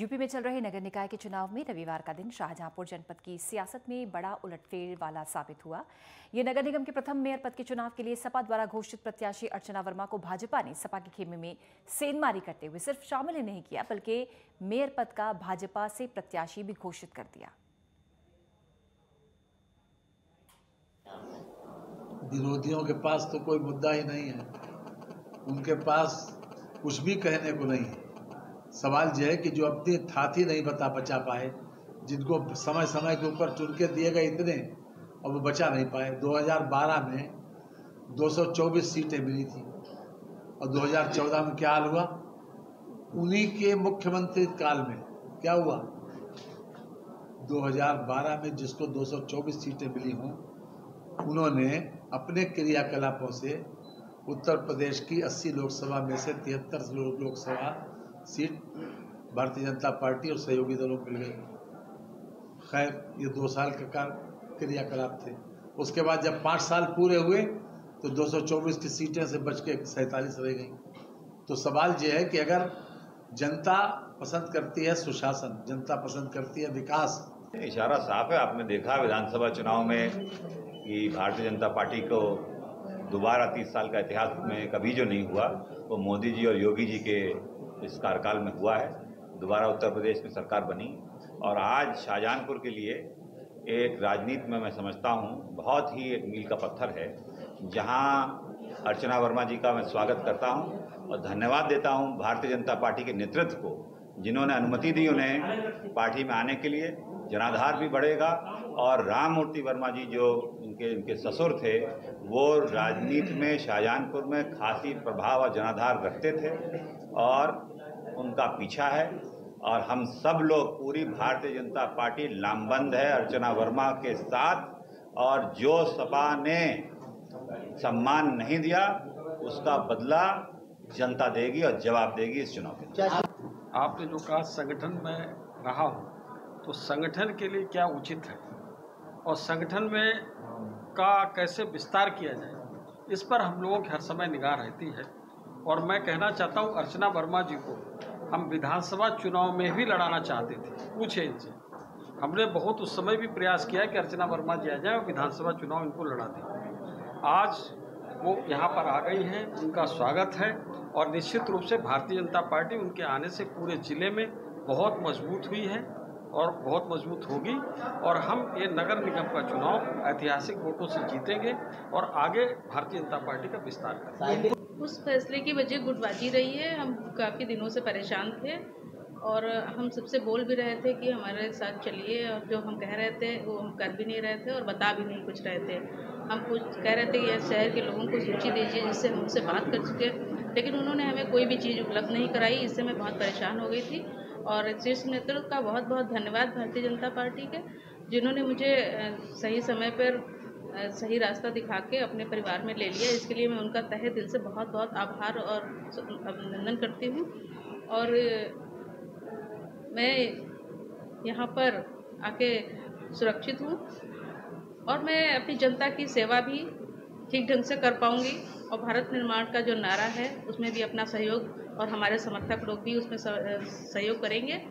UP में चल रहे नगर निकाय के चुनाव में रविवार का दिन शाहजहांपुर जनपद की सियासत में बड़ा उलटफेर वाला साबित हुआ। ये नगर निगम के प्रथम मेयर पद के चुनाव के लिए सपा द्वारा घोषित प्रत्याशी अर्चना वर्मा को भाजपा ने सपा के खेमे में सेंधमारी करते हुए सिर्फ शामिल ही नहीं किया बल्कि मेयर पद का भाजपा से प्रत्याशी भी घोषित कर दिया। विरोधियों के पास तो कोई मुद्दा ही नहीं है, उनके पास कुछ भी कहने को नहीं है। सवाल यह है कि जो अपनी थाती नहीं बचा पाए, जिनको समय समय के ऊपर चुन के दिए गए इतने और वो बचा नहीं पाए। 2012 में 224 सीटें मिली थी और 2014 में क्या हाल हुआ? उन्हीं के मुख्यमंत्री काल में क्या हुआ? 2012 में जिसको 224 सीटें मिली हों, उन्होंने अपने क्रियाकलापों से उत्तर प्रदेश की 80 लोकसभा में से 73 लोकसभा सीट भारतीय जनता पार्टी और सहयोगी दलों को मिल गई। खैर, ये 2 साल का क्रियाकलाप थे। उसके बाद जब 5 साल पूरे हुए तो 224 की सीटें से बच के 47 रह गई। तो सवाल ये है कि अगर जनता पसंद करती है सुशासन, जनता पसंद करती है विकास। इशारा साफ है। आपने देखा विधानसभा चुनाव में कि भारतीय जनता पार्टी को दोबारा 30 साल का इतिहास में कभी जो नहीं हुआ वो मोदी जी और योगी जी के इस कार्यकाल में हुआ है। दोबारा उत्तर प्रदेश में सरकार बनी और आज शाहजहांपुर के लिए एक राजनीति में मैं समझता हूँ बहुत ही एक मील का पत्थर है, जहाँ अर्चना वर्मा जी का मैं स्वागत करता हूँ और धन्यवाद देता हूँ भारतीय जनता पार्टी के नेतृत्व को, जिन्होंने अनुमति दी उन्हें पार्टी में आने के लिए। जनाधार भी बढ़ेगा और राम मूर्ति वर्मा जी जो इनके ससुर थे वो राजनीति में शाहजहांपुर में खासी प्रभाव और जनाधार रखते थे और उनका पीछा है और हम सब लोग पूरी भारतीय जनता पार्टी लामबंद है अर्चना वर्मा के साथ। और जो सपा ने सम्मान नहीं दिया उसका बदला जनता देगी और जवाब देगी इस चुनाव के। आपने जो कहा संगठन में रहा हो तो संगठन के लिए क्या उचित है और संगठन में का कैसे विस्तार किया जाए, इस पर हम लोगों की हर समय निगाह रहती है। और मैं कहना चाहता हूं अर्चना वर्मा जी को हम विधानसभा चुनाव में भी लड़ाना चाहते थे। पूछे इनसे, हमने बहुत उस समय भी प्रयास किया कि अर्चना वर्मा जी आ जाए और विधानसभा चुनाव इनको लड़ा दें। आज वो यहाँ पर आ गई हैं, उनका स्वागत है और निश्चित रूप से भारतीय जनता पार्टी उनके आने से पूरे जिले में बहुत मजबूत हुई है और बहुत मजबूत होगी और हम ये नगर निगम का चुनाव ऐतिहासिक वोटों से जीतेंगे और आगे भारतीय जनता पार्टी का विस्तार करेंगे। उस फैसले की वजह गुटबाजी रही है। हम काफ़ी दिनों से परेशान थे और हम सबसे बोल भी रहे थे कि हमारे साथ चलिए, और जो हम कह रहे थे वो हम कर भी नहीं रहे थे और बता भी नहीं कुछ रहे थे। हम कुछ कह रहे थे कि शहर के लोगों को सूची दीजिए जिससे हम उनसे बात कर चुके, लेकिन उन्होंने हमें कोई भी चीज़ उपलब्ध नहीं कराई। इससे मैं बहुत परेशान हो गई थी और शीर्ष नेतृत्व का बहुत बहुत धन्यवाद भारतीय जनता पार्टी के, जिन्होंने मुझे सही समय पर सही रास्ता दिखा के अपने परिवार में ले लिया। इसके लिए मैं उनका तहे दिल से बहुत बहुत आभार और अभिनंदन करती हूँ। और मैं यहाँ पर आके सुरक्षित हूँ और मैं अपनी जनता की सेवा भी ठीक ढंग से कर पाऊँगी और भारत निर्माण का जो नारा है उसमें भी अपना सहयोग और हमारे समर्थक लोग भी उसमें सहयोग करेंगे।